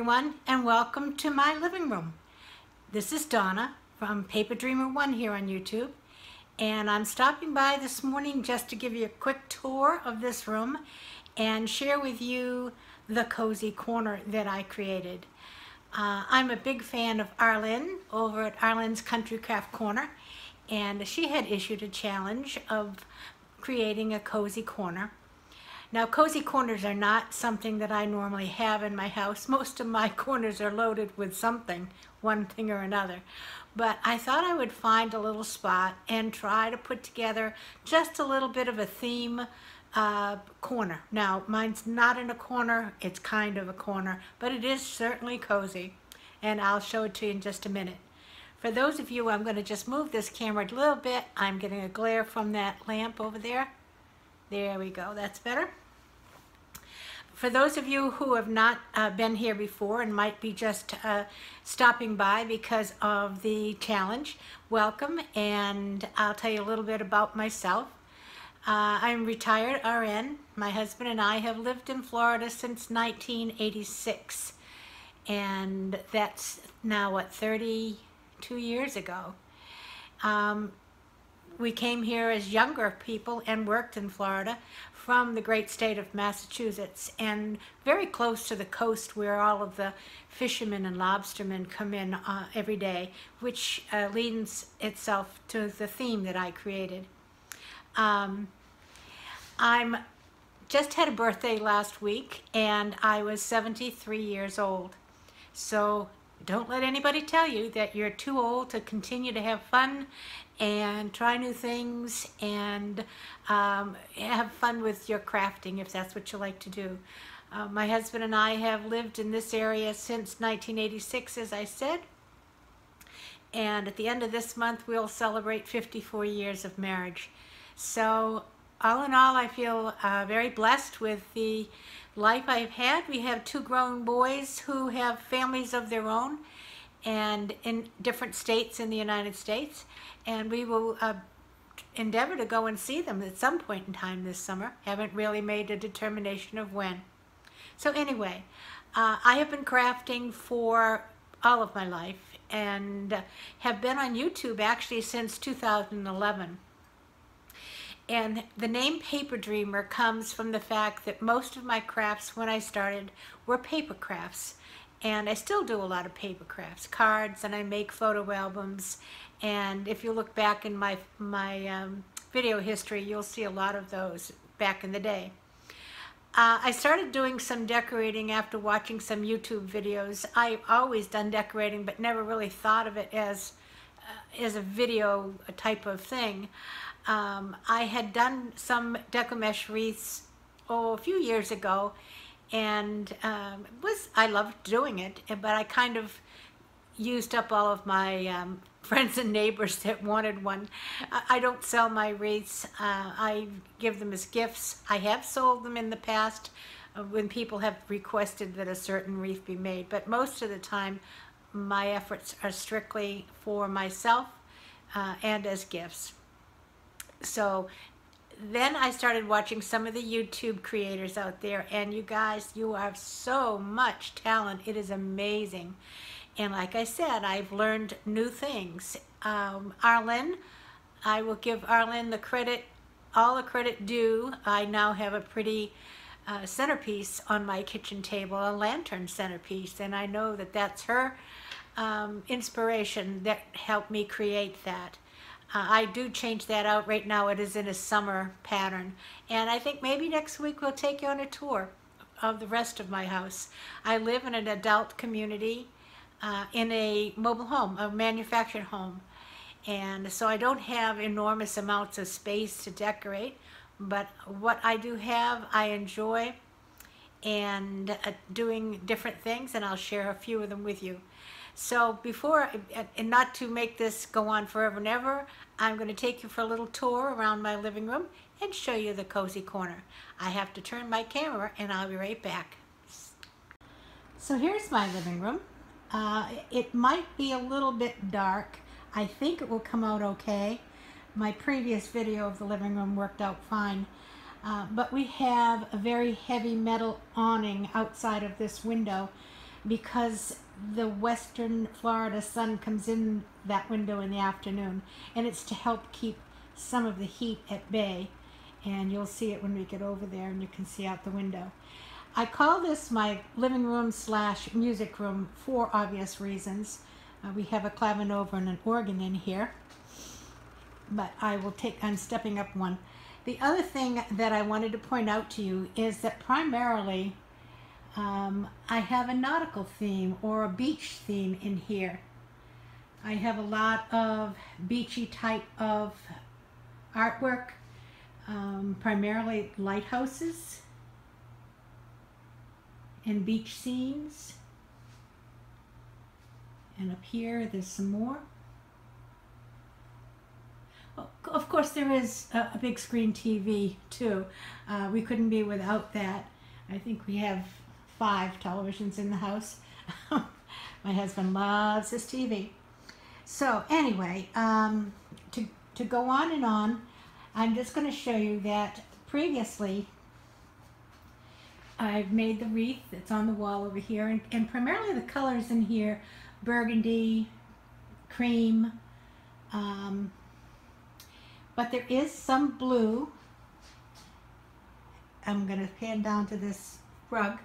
everyone, and welcome to my living room. This is Donna from Paper Dreamer 1 here on YouTube, and I'm stopping by this morning just to give you a quick tour of this room and share with you the cozy corner that I created. I'm a big fan of Arlynn over at Arlynn's Country Craft Corner, and she had issued a challenge of creating a cozy corner. Now, cozy corners are not something that I normally have in my house. Most of my corners are loaded with something, one thing or another. But I thought I would find a little spot and try to put together just a little bit of a theme corner. Now, mine's not in a corner, it's kind of a corner, but it is certainly cozy. And I'll show it to you in just a minute. For those of you, I'm going to just move this camera a little bit. I'm getting a glare from that lamp over there. There we go, that's better. For those of you who have not been here before and might be just stopping by because of the challenge, welcome, and I'll tell you a little bit about myself. I'm retired RN. My husband and I have lived in Florida since 1986, and that's now, what, 32 years ago. We came here as younger people and worked in Florida from the great state of Massachusetts, and very close to the coast where all of the fishermen and lobstermen come in every day, which leads itself to the theme that I created. I'm just had a birthday last week, and I was 73 years old. So don't let anybody tell you that you're too old to continue to have fun and try new things and have fun with your crafting if that's what you like to do. My husband and I have lived in this area since 1986, as I said, and at the end of this month we'll celebrate 54 years of marriage. So all in all, I feel very blessed with the life I've had. We have two grown boys who have families of their own and in different states in the United States, and we will endeavor to go and see them at some point in time this summer. Haven't really made a determination of when. So anyway, I have been crafting for all of my life and have been on YouTube actually since 2011. And the name Paper Dreamer comes from the fact that most of my crafts when I started were paper crafts. And I still do a lot of paper crafts, cards, and I make photo albums. And if you look back in my video history, you'll see a lot of those back in the day. I started doing some decorating after watching some YouTube videos. I've always done decorating, but never really thought of it as a video type of thing. I had done some deco-mesh wreaths a few years ago, and I loved doing it, but I kind of used up all of my friends and neighbors that wanted one. I don't sell my wreaths. I give them as gifts. I have sold them in the past when people have requested that a certain wreath be made, but most of the time my efforts are strictly for myself and as gifts. So then I started watching some of the YouTube creators out there, and you guys, you have so much talent. It is amazing. And like I said, I've learned new things. Arlynn, I will give Arlynn the credit, all the credit due. I now have a pretty centerpiece on my kitchen table, a lantern centerpiece, and I know that that's her inspiration that helped me create that. I do change that out. Right now it is in a summer pattern, and I think maybe next week we'll take you on a tour of the rest of my house. I live in an adult community in a mobile home, a manufactured home, and so I don't have enormous amounts of space to decorate, but what I do have I enjoy, and doing different things, and I'll share a few of them with you. So before, and not to make this go on forever and ever, I'm going to take you for a little tour around my living room and show you the cozy corner. I have to turn my camera and I'll be right back. So here's my living room. It might be a little bit dark. I think it will come out okay. My previous video of the living room worked out fine. But we have a very heavy metal awning outside of this window because the western Florida sun comes in that window in the afternoon, and it's to help keep some of the heat at bay. And you'll see it when we get over there and you can see out the window. I call this my living room / music room for obvious reasons. We have a clavinova and an organ in here, but I'm stepping up one. The other thing that I wanted to point out to you is that primarily I have a nautical theme or a beach theme in here. I have a lot of beachy type of artwork, primarily lighthouses and beach scenes. And up here there's some more. Of course there is a big screen TV too. We couldn't be without that. I think we have 5 televisions in the house. My husband loves his TV. So anyway, to go on and on, I'm just going to show you that previously I've made the wreath that's on the wall over here, and primarily the colors in here, burgundy, cream, but there is some blue. I'm going to pan down to this rug,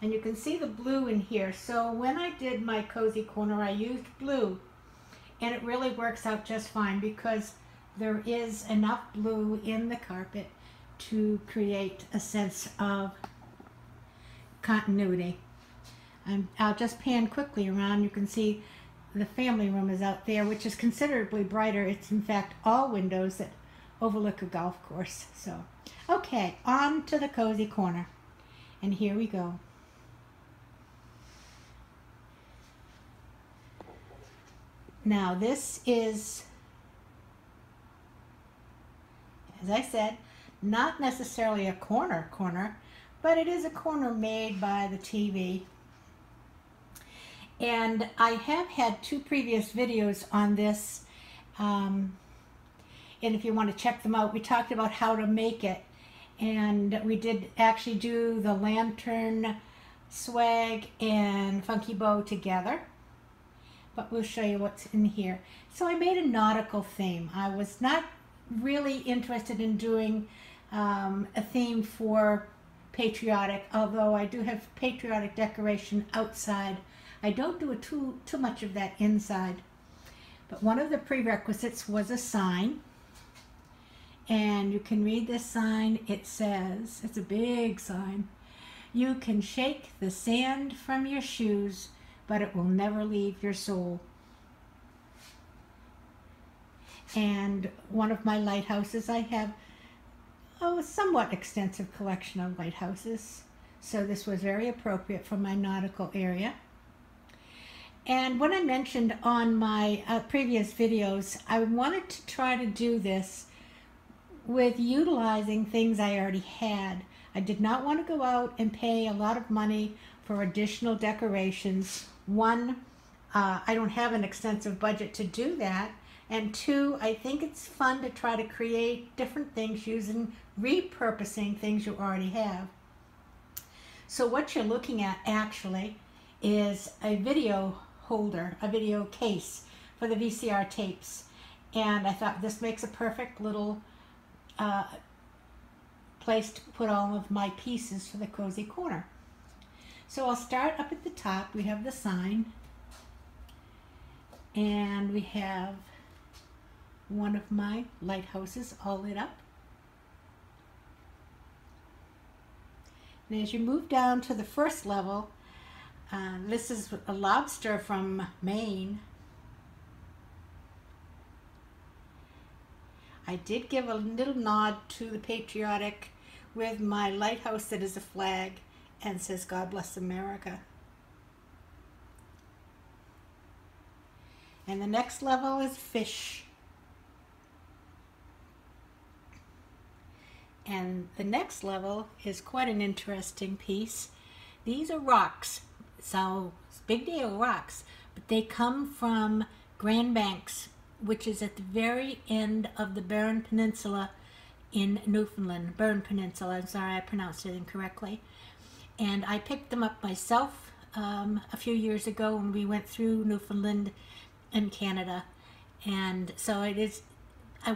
and you can see the blue in here. So when I did my cozy corner, I used blue, and it really works out just fine because there is enough blue in the carpet to create a sense of continuity. I'll just pan quickly around. You can see the family room is out there, which is considerably brighter. It's in fact all windows that overlook a golf course. So, okay, on to the cozy corner. And here we go. Now this is, as I said, not necessarily a corner, but it is a corner made by the TV. And I have had 2 previous videos on this, and if you want to check them out, we talked about how to make it, and we did actually do the lantern, swag, and funky bow together, but we'll show you what's in here. So I made a nautical theme. I was not really interested in doing a theme for patriotic, although I do have patriotic decoration outside. I don't do too much of that inside. But one of the prerequisites was a sign. And you can read this sign. It says, it's a big sign, "You can shake the sand from your shoes, but it will never leave your soul." And one of my lighthouses, I have a somewhat extensive collection of lighthouses. So this was very appropriate for my nautical area. And when I mentioned on my previous videos, I wanted to try to do this with utilizing things I already had. I did not want to go out and pay a lot of money for additional decorations. One, I don't have an extensive budget to do that. And 2, I think it's fun to try to create different things using repurposing things you already have. So what you're looking at actually is a video holder, a video case for the VCR tapes. And I thought this makes a perfect little place to put all of my pieces for the cozy corner. So I'll start up at the top. We have the sign, and we have one of my lighthouses all lit up. And as you move down to the first level, this is a lobster from Maine. I did give a little nod to the patriotic with my lighthouse that is a flag and says, "God bless America." And the next level is fish. And the next level is quite an interesting piece. These are rocks. So big deal rocks, but they come from Grand Banks, which is at the very end of the Barren Peninsula in Newfoundland. Barren Peninsula, I'm sorry I pronounced it incorrectly. And I picked them up myself a few years ago when we went through Newfoundland and Canada. And so it is,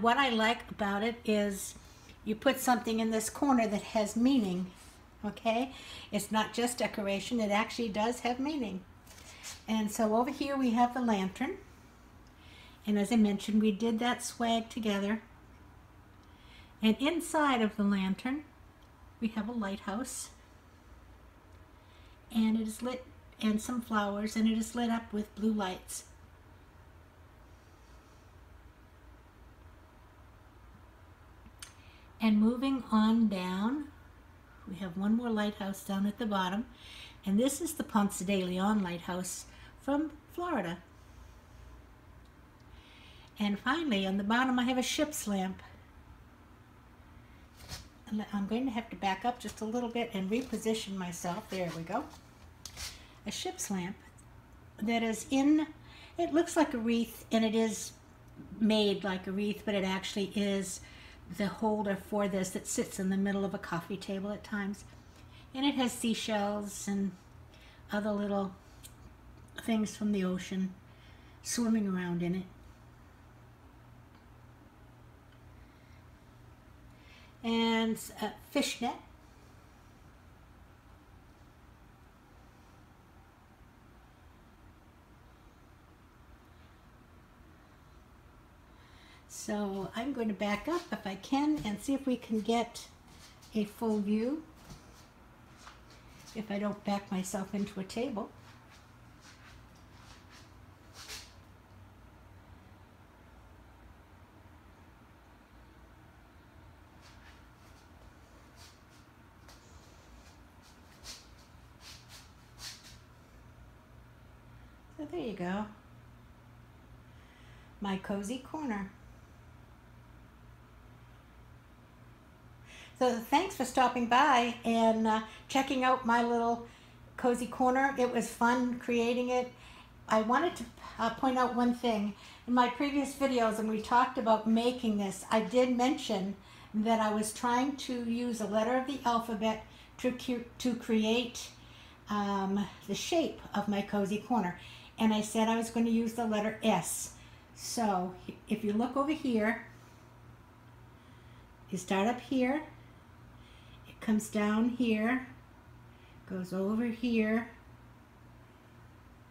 what I like about it is you put something in this corner that has meaning, okay? It's not just decoration, it actually does have meaning. And so over here we have the lantern. And as I mentioned, we did that swag together. And inside of the lantern, we have a lighthouse. And it is lit, and some flowers, and it is lit up with blue lights. And moving on down, we have one more lighthouse down at the bottom. And this is the Ponce de Leon lighthouse from Florida. And finally, on the bottom, I have a ship's lamp. I'm going to have to back up just a little bit and reposition myself. There we go. A ship's lamp that is in, it looks like a wreath, and it is made like a wreath, but it actually is the holder for this that sits in the middle of a coffee table at times. And it has seashells and other little things from the ocean swimming around in it. And a fishnet. So I'm going to back up if I can and see if we can get a full view, if I don't back myself into a table. So there you go, my cozy corner. So thanks for stopping by and checking out my little cozy corner. It was fun creating it. I wanted to point out one thing. In my previous videos when we talked about making this, I did mention that I was trying to use a letter of the alphabet to create the shape of my cozy corner. And I said I was going to use the letter S. So if you look over here, you start up here, it comes down here, goes over here,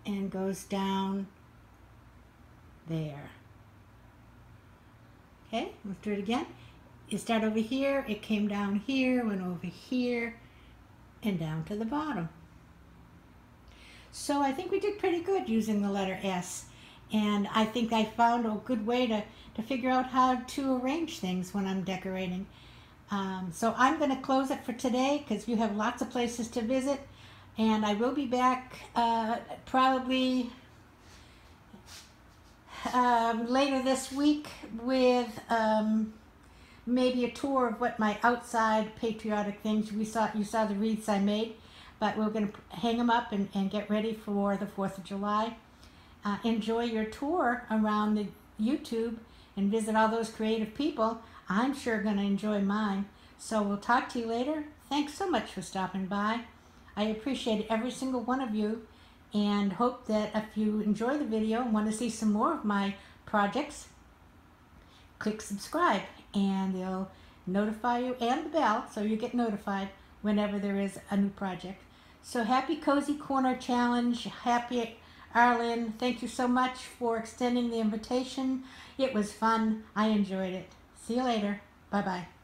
and goes down there. Okay, let's do it again. You start over here, it came down here, went over here, and down to the bottom. So I think we did pretty good using the letter S. And I think I found a good way to figure out how to arrange things when I'm decorating. So I'm going to close it for today because you have lots of places to visit. And I will be back probably later this week with maybe a tour of what my outside patriotic things, you saw the wreaths I made. But we're going to hang them up and get ready for the 4th of July. Enjoy your tour around the YouTube and visit all those creative people. I'm sure going to enjoy mine. So we'll talk to you later. Thanks so much for stopping by. I appreciate every single one of you and hope that if you enjoy the video and want to see some more of my projects, click subscribe and they'll notify you, and the bell so you get notified whenever there is a new project. So happy Cozy Corner Challenge. Happy Arlynn. Thank you so much for extending the invitation. It was fun. I enjoyed it. See you later. Bye-bye.